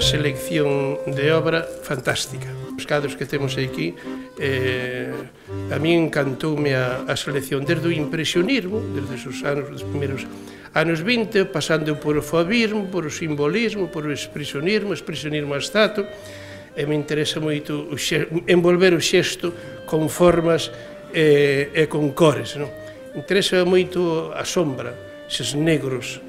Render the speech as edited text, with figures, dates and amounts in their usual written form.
Selección de obra fantástica. Os cadros que temos aquí, a mí encantoume a selección desde o impresionismo, desde os primeiros anos 20, pasando por o fauvismo, por o simbolismo, por o expresionismo abstracto, e me interesa moito envolver o xesto con formas e con cores. Interesa moito a sombra, eses negros